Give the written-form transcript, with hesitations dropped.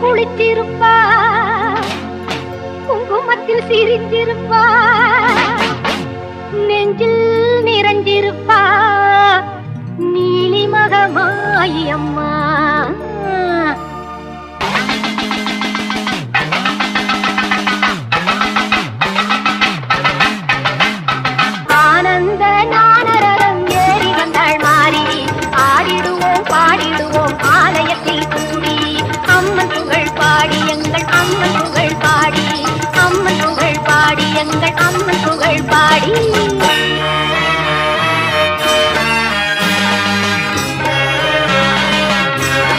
குளித்திருப்பா குங்குமத்தில் சிரித்திருப்பா நெஞ்சில் நிறைஞ்சிருப்பா நீலி மகமாயி அம்மா ஆனந்த நானரரம் ஏறி வந்தாள் மாறி ஆடிடுவோம் பாடிடுவோம் ஆலயத்தில்